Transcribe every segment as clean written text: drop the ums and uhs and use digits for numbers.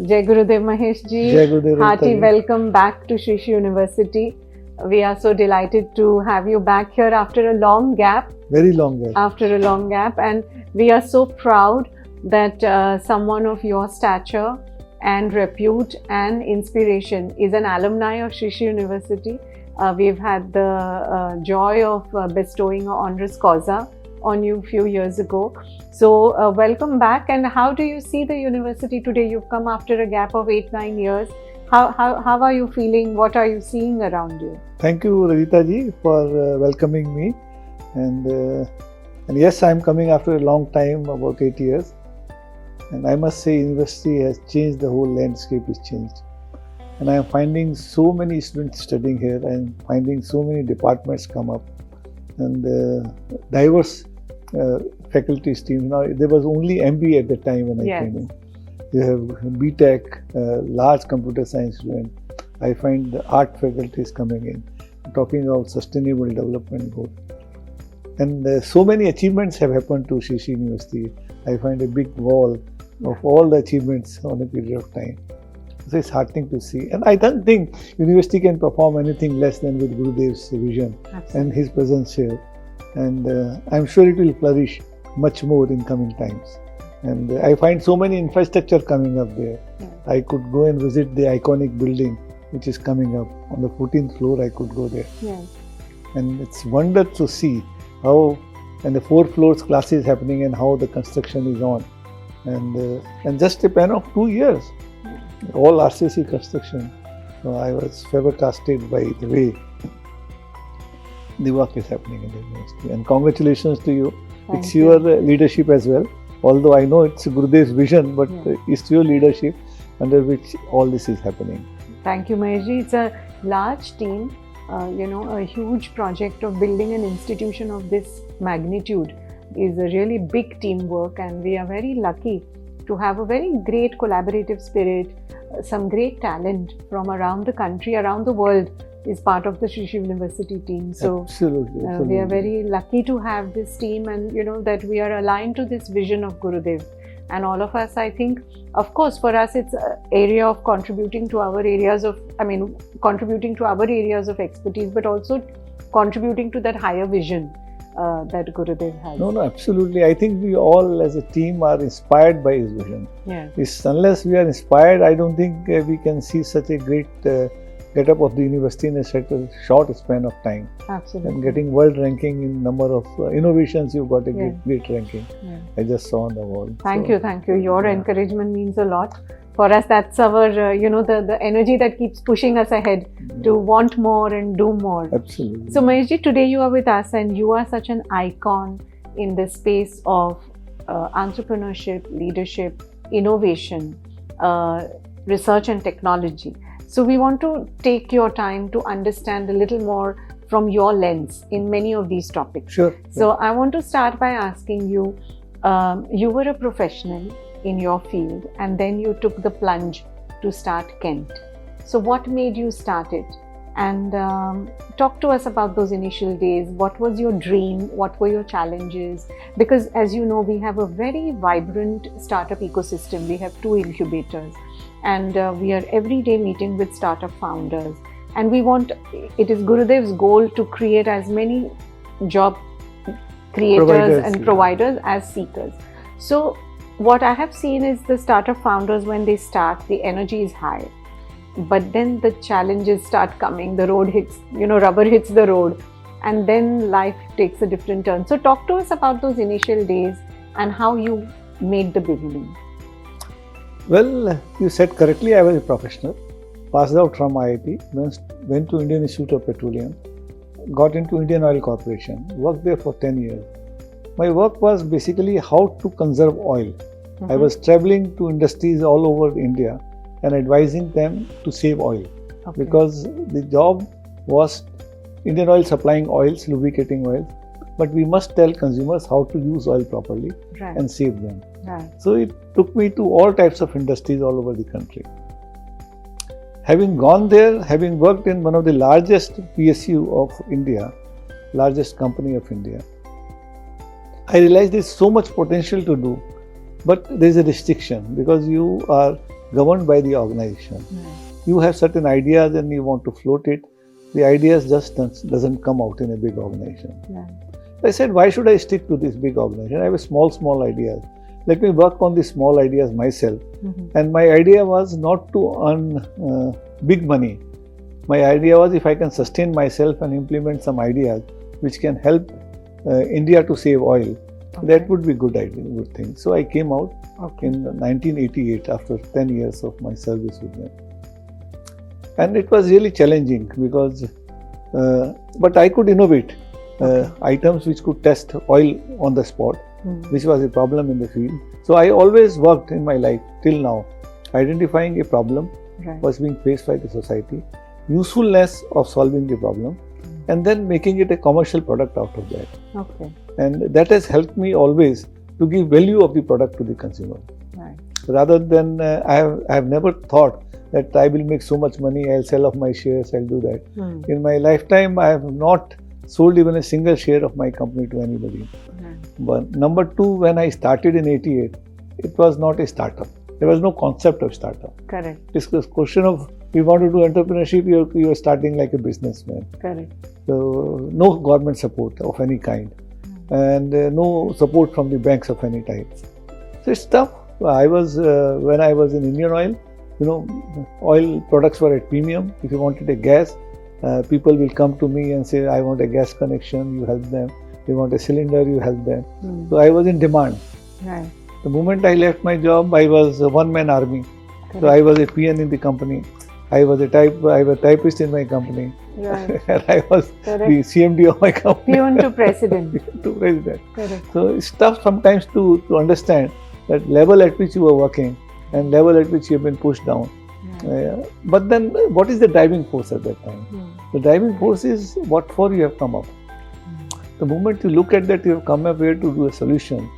Jai Gurudev Mahesh ji. Jai Gurudev Hearty Rajita ji. welcome back to Sri Sri University. We are so delighted to have you back here after a long gap. Very long gap. After a long gap, and we are so proud that someone of your stature and repute and inspiration is an alumni of Sri Sri University. We've had the joy of bestowing an honoris causa on you a few years ago. So welcome back. And how do you see the university today? You've come after a gap of 8-9 years. How are you feeling? What are you seeing around you? Thank you, Rajita ji, for welcoming me. And yes, I'm coming after a long time, about 8 years. And I must say, university has changed. The whole landscape is changed. And I am finding so many students studying here. I am finding so many departments come up, and diverse faculty streams. Now, there was only MBA at the time when I came in. You have BTech, large computer science student. I find the art faculty is coming in, talking about sustainable development goals. And so many achievements have happened to Sri Sri University. I find a big wall of all the achievements on a period of time. So it's heartening to see. And I don't think university can perform anything less than with Gurudev's vision. Absolutely. And his presence here. And I'm sure it will flourish much more in coming times. And I find so many infrastructure coming up there. Yeah. I could go and visit the iconic building which is coming up. On the 14th floor, I could go there. Yeah. And it's wonder to see how, and the 4 floors classes happening and how the construction is on. And just a span of 2 years, all RCC construction. So I was flabbergasted by the way the work is happening in the university. And congratulations to you. Thank it's you. Your leadership as well. Although I know it's Gurudev's vision, but it's your leadership under which all this is happening. Thank you, Maheshji. It's a large team, a huge project of building an institution of this magnitude is a really big teamwork, and we are very lucky to have a very great collaborative spirit, some great talent from around the country, around the world is part of the Sri Sri University team. So absolutely. We are very lucky to have this team, and that we are aligned to this vision of Gurudev. And all of us, I think, of course, for us, it's an area of contributing to our areas of expertise, but also contributing to that higher vision that Gurudev has. No, absolutely. I think we all as a team are inspired by his vision. Yeah. Unless we are inspired, I don't think we can see such a great get-up of the university in a short span of time. Absolutely. And getting world ranking in number of innovations, you've got a great ranking. Yeah. I just saw on the wall. Thank you. Your encouragement means a lot. For us, that's our, the energy that keeps pushing us ahead to want more and do more. Absolutely. So Maheshji, today you are with us, and you are such an icon in the space of entrepreneurship, leadership, innovation, research and technology. So we want to take your time to understand a little more from your lens in many of these topics. Sure. So I want to start by asking you, you were a professional in your field, and then you took the plunge to start Kent. So what made you start it? And talk to us about those initial days. What was your dream? What were your challenges? Because as you know, we have a very vibrant startup ecosystem. We have 2 incubators, and we are every day meeting with startup founders. And it is Gurudev's goal to create as many job creators and providers as seekers. So what I have seen is the startup founders, when they start, the energy is high. But then the challenges start coming, the road hits, rubber hits the road, and then life takes a different turn. So talk to us about those initial days and how you made the beginning. Well, you said correctly, I was a professional, passed out from IIT, went to Indian Institute of Petroleum, got into Indian Oil Corporation, worked there for 10 years. My work was basically how to conserve oil. I was traveling to industries all over India and advising them to save oil, because the job was Indian Oil supplying oils, lubricating oils, but we must tell consumers how to use oil properly and save them. So it took me to all types of industries all over the country. Having gone there, having worked in one of the largest PSU of India, largest company of India, I realized there's so much potential to do, but there's a restriction because you are governed by the organization. Right. You have certain ideas and you want to float it. The ideas just doesn't come out in a big organization. Right. I said, why should I stick to this big organization? I have a small ideas. Let me work on these small ideas myself. And my idea was not to earn big money. My idea was if I can sustain myself and implement some ideas which can help India to save oil, that would be good thing. So I came out in 1988 after 10 years of my service with them. And it was really challenging because, but I could innovate items which could test oil on the spot, which was a problem in the field. So I always worked in my life till now, identifying a problem was being faced by the society, usefulness of solving the problem, and then making it a commercial product out of that. Okay. And that has helped me always to give value of the product to the consumer. Right. Rather than I have never thought that I will make so much money, I'll sell off my shares, I'll do that. In my lifetime, I have not sold even a single share of my company to anybody. But number two, when I started in 88, it was not a startup. There was no concept of startup. Correct. It's a question of, we want to do entrepreneurship, you are starting like a businessman. Correct. So no government support of any kind, and no support from the banks of any type. So it's tough. I was when I was in Indian Oil, oil products were at premium. If you wanted a gas, people will come to me and say, I want a gas connection, you help them. They want a cylinder, you help them. So I was in demand. Right. The moment I left my job, I was a one-man army. Correct. So I was a PN in the company. I was a typist in my company. Right. And I was the CMD of my company. Peon to president. To president. Correct. So it's tough sometimes to understand that level at which you are working and level at which you have been pushed down. But then what is the driving force at that time? The driving force is what for you have come up. The moment you look at that, you have come up here to do a solution,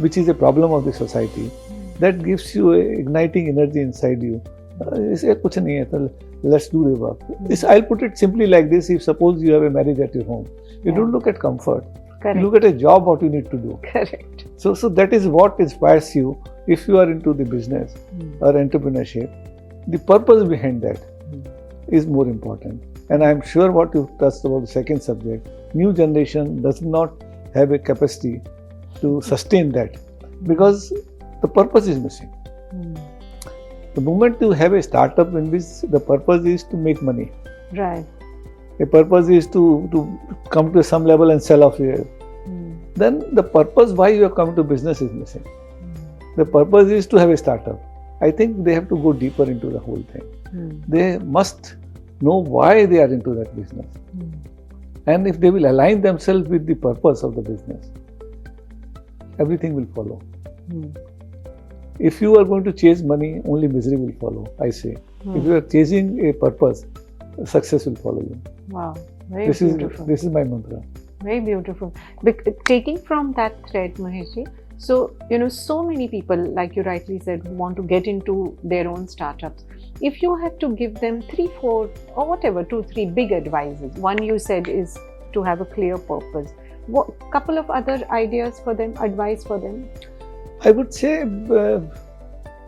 which is a problem of the society. That gives you a igniting energy inside you. Let's do the work. I'll put it simply like this. If suppose you have a marriage at your home, you don't look at comfort. Correct. You look at a job, what you need to do. Correct. So that is what inspires you if you are into the business or entrepreneurship. The purpose behind that is more important. And I'm sure what you touched about the second subject, new generation does not have a capacity to sustain that because the purpose is missing. The moment you have a startup in which the purpose is to make money, right? A purpose is to come to some level and sell off here. Then the purpose why you have come to business is missing. The purpose is to have a startup. I think they have to go deeper into the whole thing. They must know why they are into that business. And if they will align themselves with the purpose of the business, everything will follow. If you are going to chase money, only misery will follow, I say. If you are chasing a purpose, success will follow you. Wow, very beautiful. This is my mantra. Very beautiful. Taking from that thread, Maheshji, so, so many people, like you rightly said, who want to get into their own startups. If you had to give them 3, 4, or whatever, 2, 3 big advices, one you said is to have a clear purpose. What couple of other ideas for them, advice for them? I would say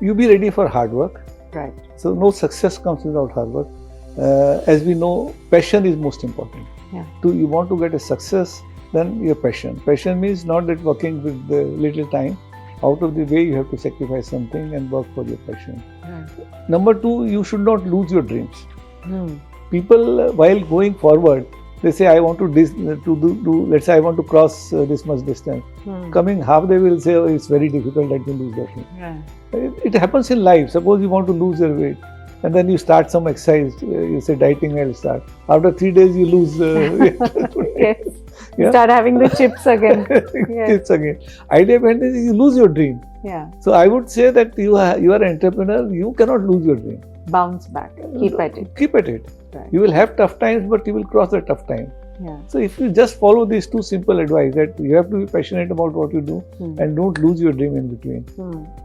you be ready for hard work. Right. So no success comes without hard work. As we know, passion is most important. Yeah. You want to get a success, then your passion. Passion means not that working with the little time. Out of the way, you have to sacrifice something and work for your passion. Right. Number 2, you should not lose your dreams. People, while going forward, they say, I want to do let's say I want to cross this much distance. Coming half, they will say, oh, it's very difficult, let me lose that thing. Right. It happens in life. Suppose you want to lose your weight and then you start some exercise, you say dieting, I'll start. After 3 days, you lose yes. Yeah? Start having the chips again. Yes. Chips again. Idea behind it is you lose your dream. Yeah. So I would say that you are an entrepreneur, you cannot lose your dream. Bounce back. Keep at it. Keep at it. Right. You will have tough times, but you will cross the tough time. Yeah. So if you just follow these 2 simple advice, that you have to be passionate about what you do and don't lose your dream in between.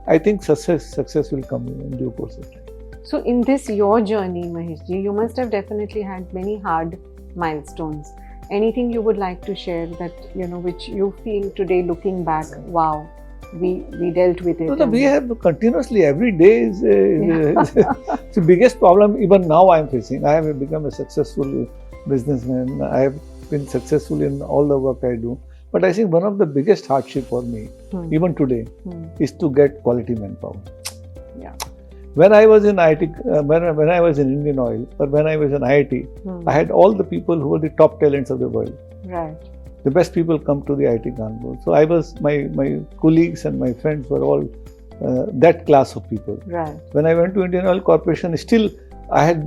I think success will come in due course of time. So in this your journey, Maheshji, you must have definitely had many hard milestones. Anything you would like to share that, which you feel today looking back, wow, we dealt with it. So we have continuously, every day is the biggest problem. Even now I am facing. I have become a successful businessman. I have been successful in all the work I do. But I think one of the biggest hardship for me, even today, is to get quality manpower. Yeah. When I was in IIT, when I was in Indian Oil, or when I was in IIT, I had all the people who were the top talents of the world. Right. The best people come to the IIT Kanpur. So I was, my colleagues and my friends were all that class of people. Right. When I went to Indian Oil Corporation, still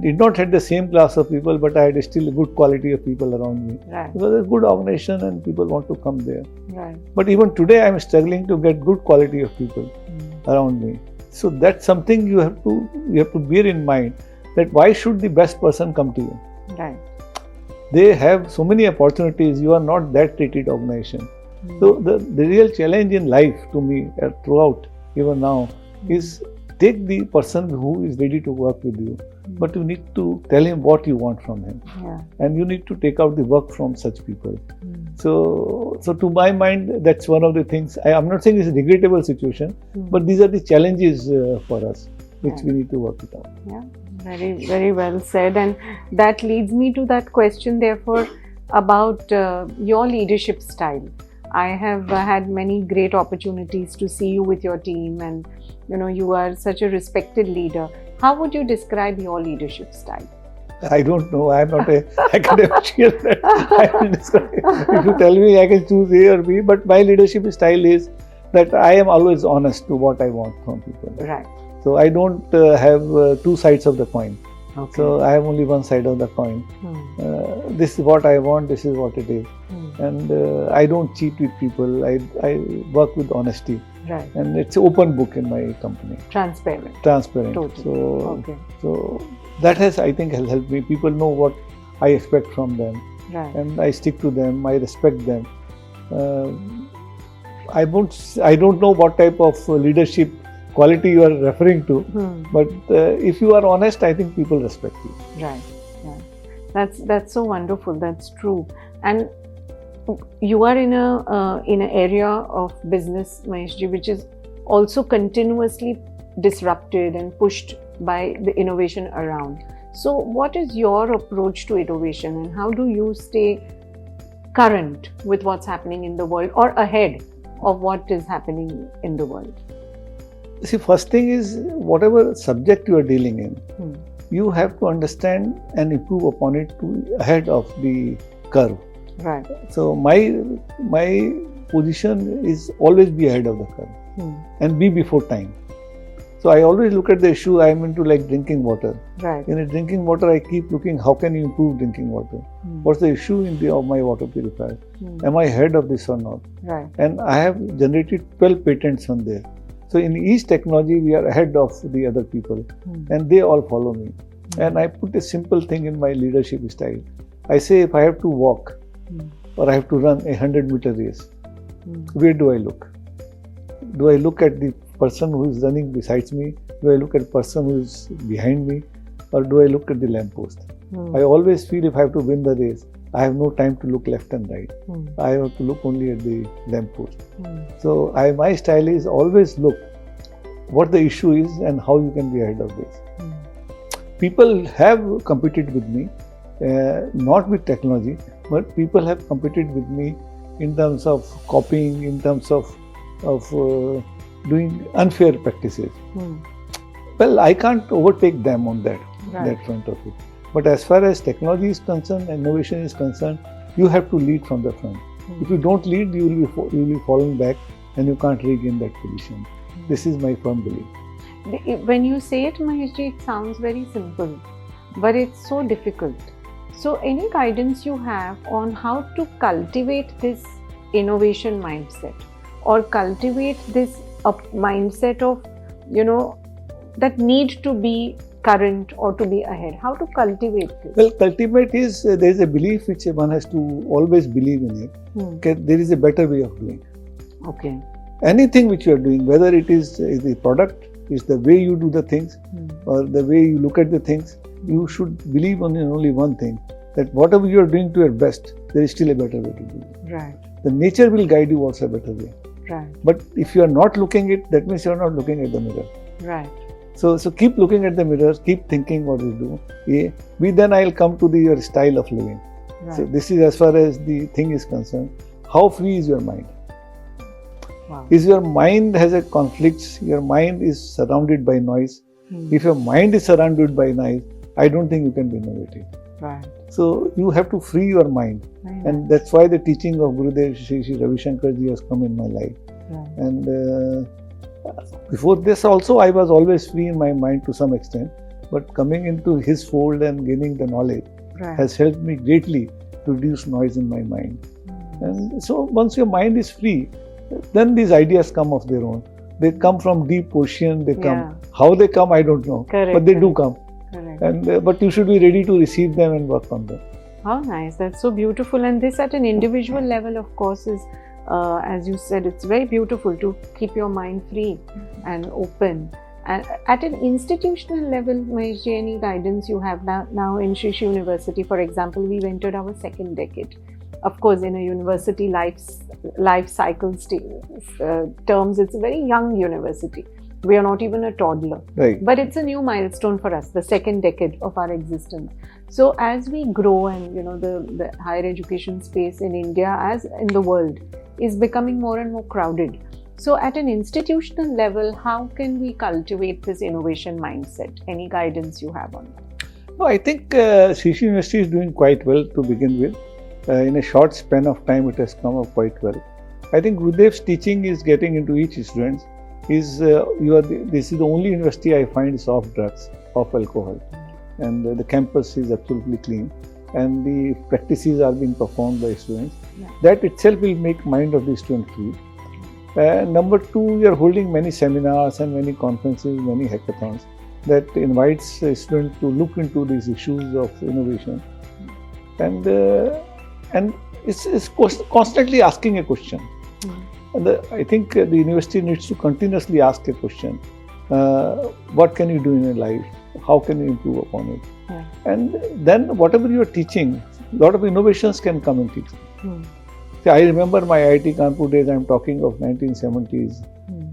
did not have the same class of people, but I had still a good quality of people around me. Right. It was a good organization and people want to come there. Right. But even today I am struggling to get good quality of people around me. So that's something you have to bear in mind, that why should the best person come to you? Right. They have so many opportunities. You are not that treated organization. So the real challenge in life to me throughout, even now, is take the person who is ready to work with you, but you need to tell him what you want from him. Yeah. And you need to take out the work from such people. So to my mind, that's one of the things. I'm not saying it's a regrettable situation, but these are the challenges for us, which we need to work it out. Yeah. Very, very well said. And that leads me to that question, therefore, about your leadership style. I have had many great opportunities to see you with your team, and you are such a respected leader. How would you describe your leadership style? I don't know. I am not an academician. I will describe. If you tell me, I can choose A or B. But my leadership style is that I am always honest to what I want from people. Right. So I don't have two sides of the coin. Okay. So I have only one side of the coin. This is what I want, this is what it is. And I don't cheat with people. I work with honesty. Right. And it's an open book in my company. Transparent. Totally. So that I think has helped me. People know what I expect from them. Right. And I stick to them, I respect them. I don't know what type of leadership quality you are referring to, but if you are honest, I think people respect you. Right. Yeah. That's so wonderful. That's true. And you are in an area of business, Maheshji, which is also continuously disrupted and pushed by the innovation around. So, what is your approach to innovation, and how do you stay current with what's happening in the world, or ahead of what is happening in the world? See, first thing is, whatever subject you are dealing in, you have to understand and improve upon it to ahead of the curve. Right. So my position is always be ahead of the curve and be before time. So I always look at the issue. I am into like drinking water. Right. In drinking water, I keep looking how can you improve drinking water. What's the issue of my water purifier? Am I ahead of this or not? Right. And I have generated 12 patents on there. So in each technology, we are ahead of the other people, and they all follow me. And I put a simple thing in my leadership style. I say, if I have to walk or I have to run a 100-meter race, where do I look? Do I look at the person who is running besides me? Do I look at the person who is behind me? Or do I look at the lamppost? I always feel if I have to win the race, I have no time to look left and right. I have to look only at the lamppost. So my style is always look what the issue is and how you can be ahead of this. People have competed with me, not with technology, but people have competed with me in terms of copying, in terms of doing unfair practices. Well, I can't overtake them on that front of it. But as far as technology is concerned, innovation is concerned, you have to lead from the front. If you don't lead, you will be falling back and you can't regain that position. This is my firm belief. When you say it, Maheshji, it sounds very simple, but it's so difficult. So any guidance you have on how to cultivate this innovation mindset, or cultivate this mindset of, that need to be current or to be ahead? How to cultivate this? Well, cultivate is, there is a belief which one has to always believe in it. Okay, there is a better way of doing. Okay. Anything which you are doing, whether it is the product, is the way you do the things, or the way you look at the things, you should believe in only one thing, that whatever you are doing to your best, there is still a better way to do it. Right. The nature will guide you what's a better way. Right. But if you are not looking it, that means you are not looking at the mirror. Right. So keep looking at the mirror, keep thinking what you do. Yeah. Then I'll come to your style of living. Right. So this is as far as the thing is concerned. How free is your mind? Wow. Is your mind has a conflict? Your mind is surrounded by noise. If your mind is surrounded by noise, I don't think you can be innovative. Right. So you have to free your mind. Right. And that's why the teaching of Gurudev Shri Ravi Shankar ji has come in my life. Right. And before this also I was always free in my mind to some extent, but coming into his fold and gaining the knowledge has helped me greatly to reduce noise in my mind. And so once your mind is free, then these ideas come of their own. They come from deep ocean, they come. How they come, I don't know. Correct. But they do come. Correct. And but you should be ready to receive them and work on them. How nice. That's so beautiful. And this at an individual level, of course, is, as you said, it's very beautiful to keep your mind free and open. And at an institutional level, Mahesh ji, any guidance you have now in Shish University, for example, we've entered our second decade. Of course, in a university life cycle terms, it's a very young university. We are not even a toddler. Right. But it's a new milestone for us, the second decade of our existence. So as we grow and, the higher education space in India, as in the world, is becoming more and more crowded. So at an institutional level, how can we cultivate this innovation mindset? Any guidance you have on that? No, I think Shish University is doing quite well to begin with. In a short span of time, it has come up quite well. I think Gurudev's teaching is getting into each student. This is the only university I find off drugs, off alcohol, and the campus is absolutely clean, and the practices are being performed by students. That itself will make mind of the student free. Number two, we are holding many seminars and many conferences, many hackathons that invites a student to look into these issues of innovation, and it's constantly asking a question. And I think the university needs to continuously ask a question. What can you do in your life? How can you improve upon it? Yeah. And then whatever you are teaching, a lot of innovations can come in teaching. See, I remember my IIT Kanpur days, I'm talking of 1970s,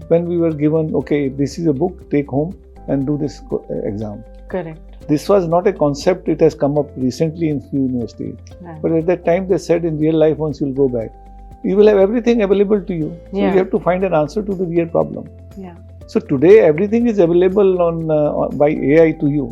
when we were given, okay, this is a book, take home and do this exam. Correct. This was not a concept, it has come up recently in few universities. Right. But at that time they said in real life, once you'll go back, you will have everything available to you. So you have to find an answer to the real problem. Yeah. So today everything is available on by AI to you.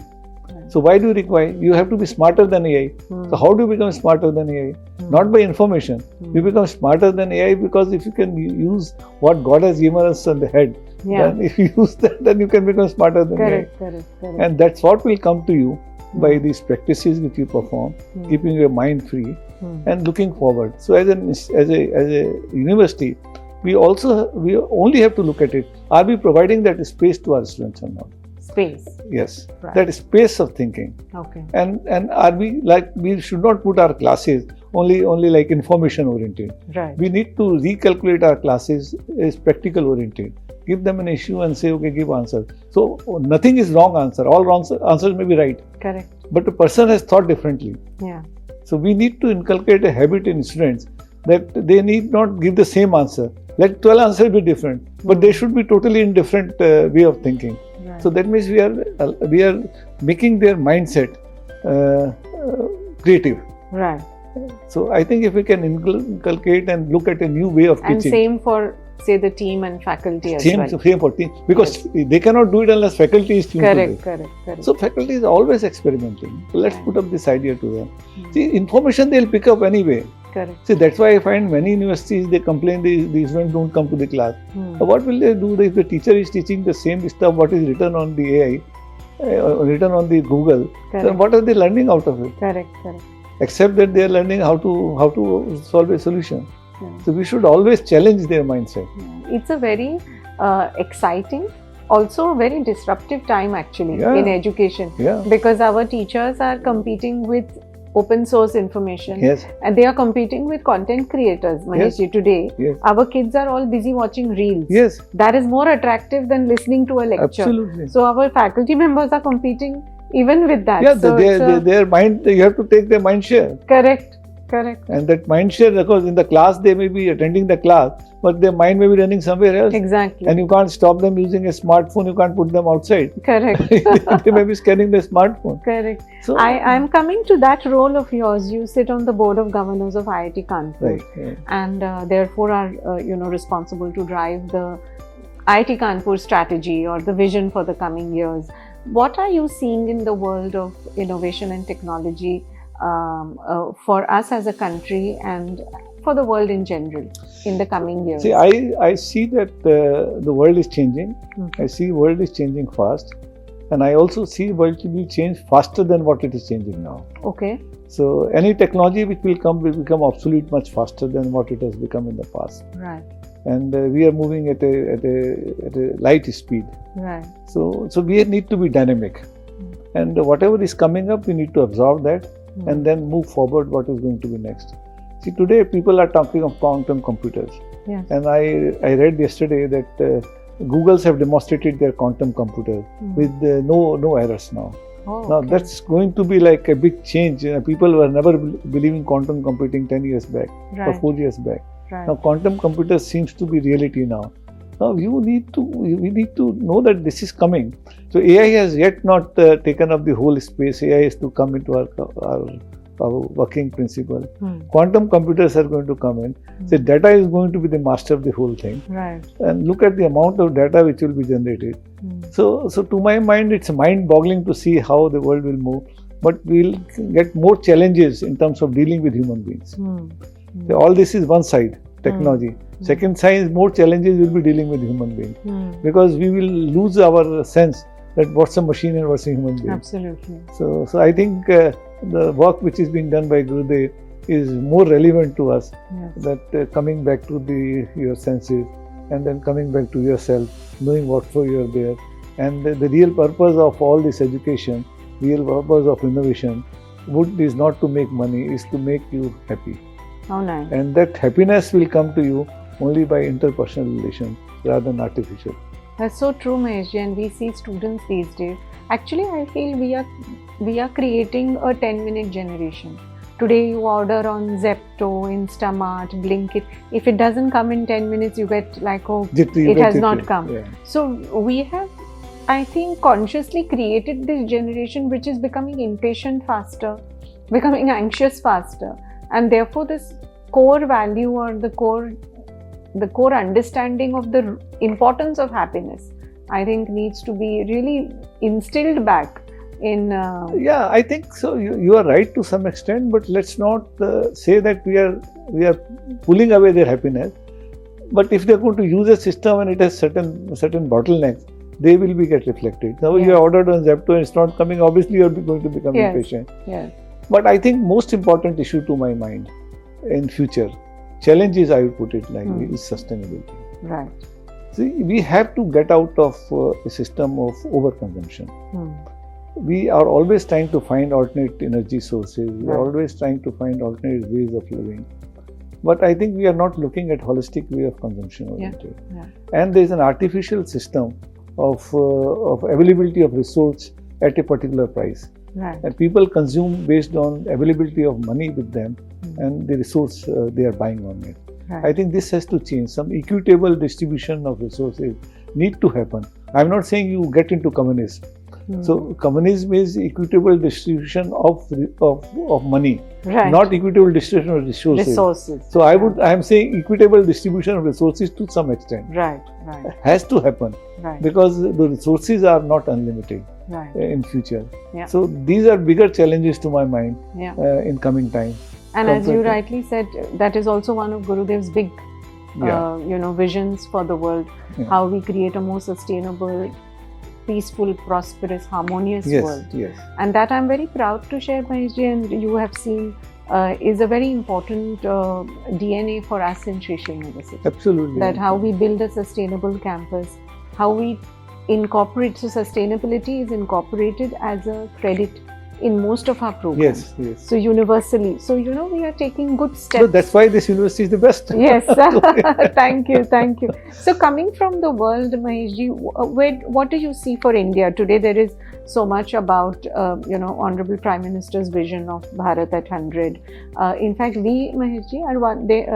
Right. So why do you require? You have to be smarter than AI. So how do you become smarter than AI? Not by information. You become smarter than AI because if you can use what God has given us on the head, then if you use that, then you can become smarter than AI. Correct. And that's what will come to you by these practices which you perform, keeping your mind free and looking forward. So as a university, we only have to look at it. Are we providing that space to our students or not? Space. Yes. Right. That space of thinking. Okay. And are we should not put our classes only like information oriented. Right. We need to recalculate our classes as practical oriented. Give them an issue and say, okay, give answer. So nothing is wrong answer. All wrong answers may be right. Correct. But the person has thought differently. Yeah. So we need to inculcate a habit in students that they need not give the same answer. Let 12 answers be different, but they should be totally in different way of thinking. Right. So that means we are making their mindset creative. Right. So I think if we can inculcate and look at a new way of teaching. And same for, say, the team and faculty as well. Same for team, because they cannot do it unless faculty is tuned to it. Correct. So faculty is always experimenting. So let's put up this idea to them. See, information they'll pick up anyway. Correct. See, that's why I find many universities, they complain the students don't come to the class. What will they do if the teacher is teaching the same stuff what is written on the AI, written on the Google? Then what are they learning out of it? Correct. Except that they are learning how to solve a solution. So we should always challenge their mindset. It's a very exciting, also a very disruptive time actually in education, because our teachers are competing with open source information, and they are competing with content creators. Mahesh, today our kids are all busy watching reels. That is more attractive than listening to a lecture. Absolutely. So our faculty members are competing even with that. Yeah, so their mind, you have to take their mind share. Correct. Correct. And that mind share, because in the class they may be attending the class, but their mind may be running somewhere else. Exactly. And you can't stop them using a smartphone, you can't put them outside. Correct. They may be scanning the smartphone. Correct. So, I'm coming to that role of yours. You sit on the board of governors of IIT Kanpur, right. and therefore are responsible to drive the IIT Kanpur strategy or the vision for the coming years. What are you seeing in the world of innovation and technology for us as a country and for the world in general in the coming years? See, I see that the world is changing. Mm-hmm. I see world is changing fast. And I also see world to be changed faster than what it is changing now. Okay. So any technology which will become obsolete much faster than what it has become in the past. Right. And we are moving at a light speed. Right. So we need to be dynamic. And whatever is coming up, we need to absorb that and then move forward what is going to be next. See, today people are talking of quantum computers. Yes. And I read yesterday that Googles have demonstrated their quantum computer with no errors now. Oh, now okay. that's going to be like a big change. People were never believing quantum computing 10 years back or 4 years back. Right. Now quantum computer seems to be reality now. Now we need to know that this is coming. So AI has yet not taken up the whole space. AI is to come into our working principle. Quantum computers are going to come in. So data is going to be the master of the whole thing. Right. And look at the amount of data which will be generated. So to my mind, it's mind-boggling to see how the world will move. But we'll get more challenges in terms of dealing with human beings. So all this is one side, technology. Second side is more challenges we'll be dealing with human beings. Because we will lose our sense that what's a machine and what's a human being. Absolutely. So I think the work which is being done by Gurudev is more relevant to us. Yes. That coming back to your senses and then coming back to yourself, knowing what for you are there. And the real purpose of all this education, real purpose of innovation is not to make money, is to make you happy. Oh, nice. And that happiness will come to you only by interpersonal relations rather than artificial. That's so true, Mahesh ji, and we see students these days. Actually, I feel we are creating a 10-minute generation. Today you order on Zepto, Instamart, Blinkit. If it doesn't come in 10 minutes, you get like, oh, it has not come. Yeah. So we have, I think, consciously created this generation which is becoming impatient faster, becoming anxious faster. And therefore this core value or the core understanding of the importance of happiness, I think, needs to be really instilled back in... Yeah, I think so. You are right to some extent, but let's not say that we are pulling away their happiness. But if they are going to use a system and it has certain bottlenecks, they will get reflected. Now you have ordered on Zepto and it's not coming, obviously you are going to become impatient. Yes. But I think most important issue to my mind in future, challenges I would put it like is sustainability. Right. See, we have to get out of a system of overconsumption. We are always trying to find alternate energy sources. We are always trying to find alternate ways of living. But I think we are not looking at holistic way of consumption oriented. And there is an artificial system of availability of resource at a particular price. Right. And people consume based on availability of money with them and the resource they are buying on it. Right. I think this has to change. Some equitable distribution of resources need to happen. I'm not saying you get into communism. So communism is equitable distribution of money, not equitable distribution of resources. So I'm saying equitable distribution of resources to some extent. Right. Has to happen because the resources are not unlimited in future. So these are bigger challenges to my mind in coming time. And as you rightly said, that is also one of Gurudev's big visions for the world. How we create a more sustainable, peaceful, prosperous, harmonious world. And that I'm very proud to share, Mahesh, and you have seen is a very important DNA for us in Sri Sri University. Absolutely. That how we build a sustainable campus, how we incorporate, so sustainability is incorporated as a credit in most of our programs. Yes. So universally. So, we are taking good steps. So that's why this university is the best. Yes. Thank you. So coming from the world, Maheshji, what do you see for India? Today there is so much about, Honorable Prime Minister's vision of Bharat at 100. In fact, we, Maheshji, are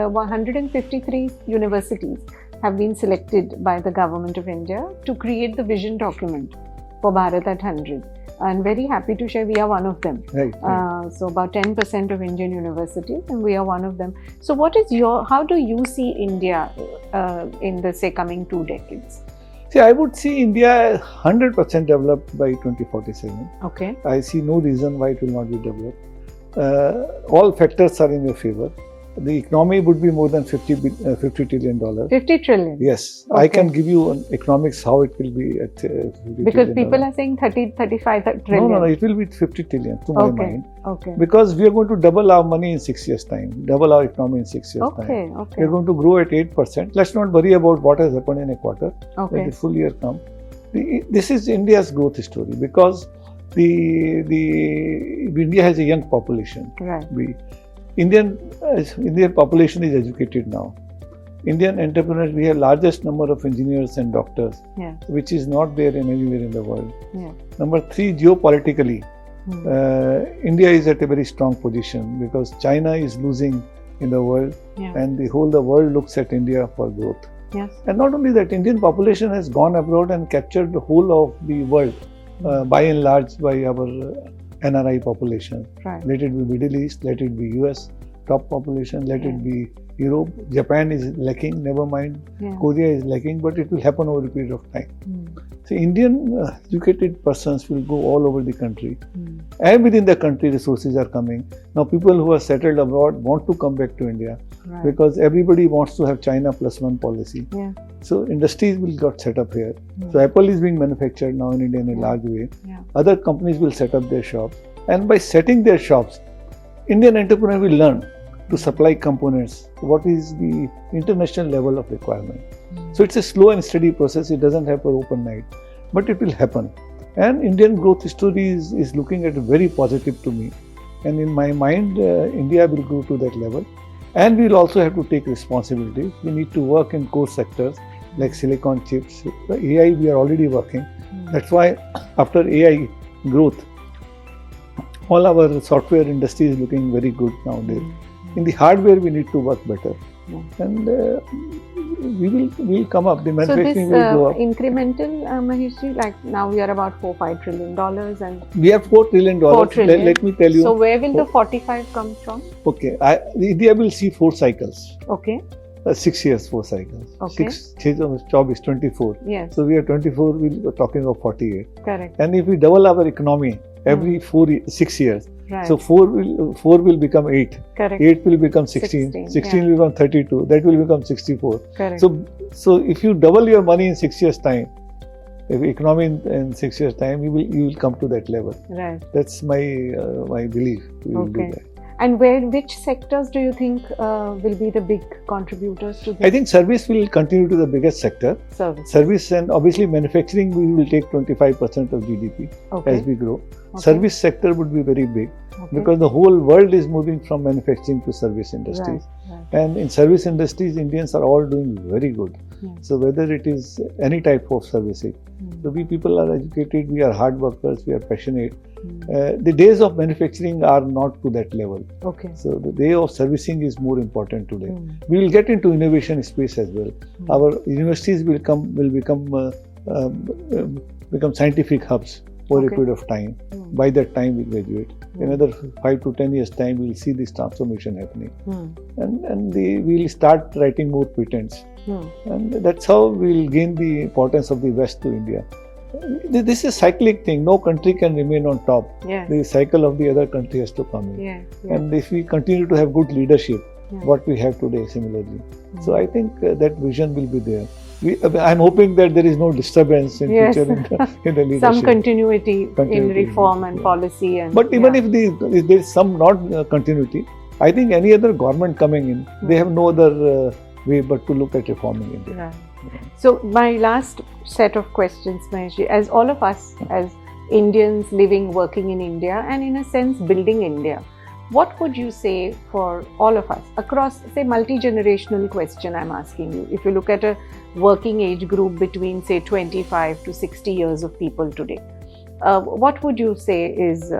153 universities have been selected by the Government of India to create the vision document for Bharat at 100. And very happy to share we are one of them. Right. So about 10% of Indian universities, and we are one of them. So how do you see India in the, say, coming 2 decades? See, I would see India 100% developed by 2047. Okay. I see no reason why it will not be developed. All factors are in your favor. The economy would be more than $50 trillion. 50 trillion? Yes. Okay. I can give you an economics how it will be at because people are saying 35 trillion. No, it will be 50 trillion to my mind. Okay. Because we are going to double our money in 6 years' time, double our economy in 6 years' time. Okay. We are going to grow at 8%. Let's not worry about what has happened in a quarter. Okay. Let the full year come. This is India's growth story because India has a young population. Right. Indian population is educated now. Indian entrepreneurs, we have largest number of engineers and doctors, which is not there anywhere in the world. Yeah. Number 3, geopolitically, India is at a very strong position because China is losing in the world, and the world looks at India for growth. Yes. And not only that, Indian population has gone abroad and captured the whole of the world, by and large, by our NRI population. Right. Let it be Middle East, let it be US top population, let it be Europe. Japan is lacking, never mind. Korea is lacking, but it will happen over a period of time. So Indian educated persons will go all over the country, and within the country resources are coming. Now people who are settled abroad want to come back to India because everybody wants to have China +1 policy. So industries will get set up here. So Apple is being manufactured now in India in a large way. Other companies will set up their shops, and by setting their shops, Indian entrepreneur will learn to supply components. What is the international level of requirement? So it's a slow and steady process. It doesn't happen overnight, but it will happen. And Indian growth story is looking at very positive to me. And in my mind, India will go to that level. And we'll also have to take responsibility. We need to work in core sectors like silicon chips. The AI, we are already working. That's why after AI growth, all our software industry is looking very good nowadays. In the hardware, we need to work better. And we'll come up. The manufacturing will go up. So this incremental, Maheshji, like now we are about $4-5 trillion, and we have $4 trillion. 4 trillion. Let me tell you. So where will the 45 come from? Okay, India will see 4 cycles. Okay. 6 years, 4 cycles. Okay. 6 job is 24. Yes. So we are 24. We're talking of 48. Correct. And if we double our economy every 6 years, right. so 4 will become 8. Correct. 8 will become 16. 16 will become 32. That will become 64. Correct. So if you double your money in 6 years' time, if economy in 6 years' time, you will come to that level. Right. That's my belief. We will do that. And which sectors do you think will be the big contributors to this? I think service will continue to the biggest sector. Service and obviously manufacturing, we will take 25% of GDP as we grow. Service sector would be very big because the whole world is moving from manufacturing to service industries. And in service industries, Indians are all doing very good. So whether it is any type of servicing, so we people are educated, we are hard workers, we are passionate. The days of manufacturing are not to that level. So the day of servicing is more important today. We will get into innovation space as well. Our universities will become scientific hubs over a period of time. By that time we graduate. Another 5 to 10 years time we will see this transformation happening. And we will start writing more patents. And that's how we will gain the importance of the West to India. This is a cyclic thing. No country can remain on top. The cycle of the other country has to come in. And if we continue to have good leadership, what we have today similarly. So I think that vision will be there. I'm hoping that there is no disturbance in future in the leadership. Some continuity in reform and policy. But even if there is some not continuity, I think any other government coming in, they have no other way but to look at reforming India. So my last set of questions, Maheshji, as all of us, as Indians living, working in India, and in a sense building India. What would you say for all of us across, say, multi-generational question I'm asking you? If you look at a working age group between, say, 25 to 60 years of people today, what would you say is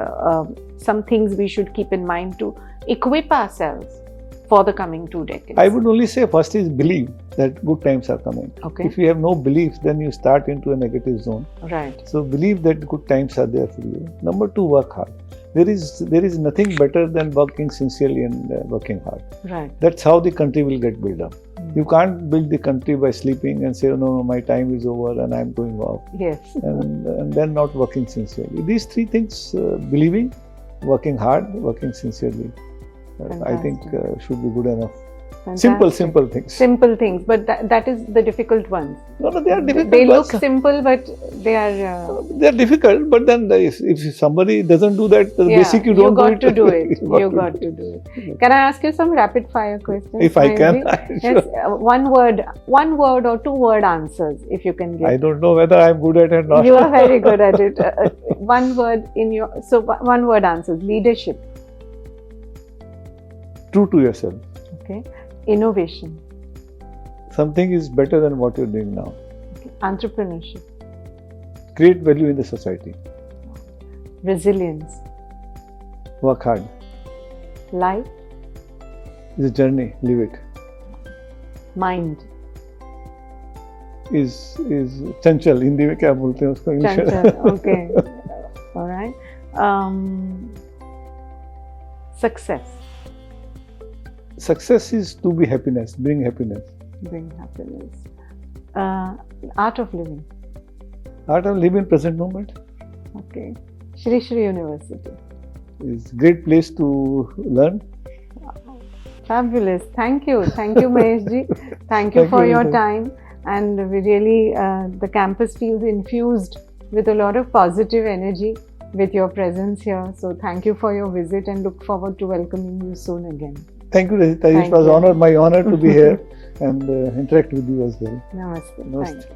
some things we should keep in mind to equip ourselves for the coming 2 decades? I would only say first is believe that good times are coming. Okay. If you have no belief, then you start into a negative zone. Right. So believe that good times are there for you. Number 2, work hard. There is nothing better than working sincerely and working hard. Right. That's how the country will get built up. You can't build the country by sleeping and say, oh, no, my time is over and I'm going off. Yes. And then not working sincerely. These 3 things, believing, working hard, working sincerely, I think should be good enough. Fantastic. Simple things. Simple things, but that is the difficult ones. No, they are difficult. They look simple, but they are. They are difficult, but then if somebody doesn't do that, the basic you don't do it. You got to do it. You got to do it. Can I ask you some rapid fire questions? If I can. Yes, one word or 2 word answers, if you can give. I don't know whether I'm good at it or not. You are very good at it. One word one word answers. Leadership. True to yourself. Okay. Innovation. Something is better than what you're doing now. Okay. Entrepreneurship. Create value in the society. Resilience. Work hard. Life. It's a journey. Live it. Mind. Is chanchal. Hindi में क्या बोलते हैं उसको? Chanchal. Okay. All right. Success. Success is to be happiness. Bring happiness. Bring happiness. Art of living. Art of living in present moment. Okay. Shri Shri University. Is great place to learn. Fabulous. Thank you. Thank you, Mahesh ji. Thank you for your time. And we really, the campus feels infused with a lot of positive energy with your presence here. So thank you for your visit and look forward to welcoming you soon again. Thank you, Rajita. It was my honor to be here and interact with you as well. Namaste. Namaste. Thank you.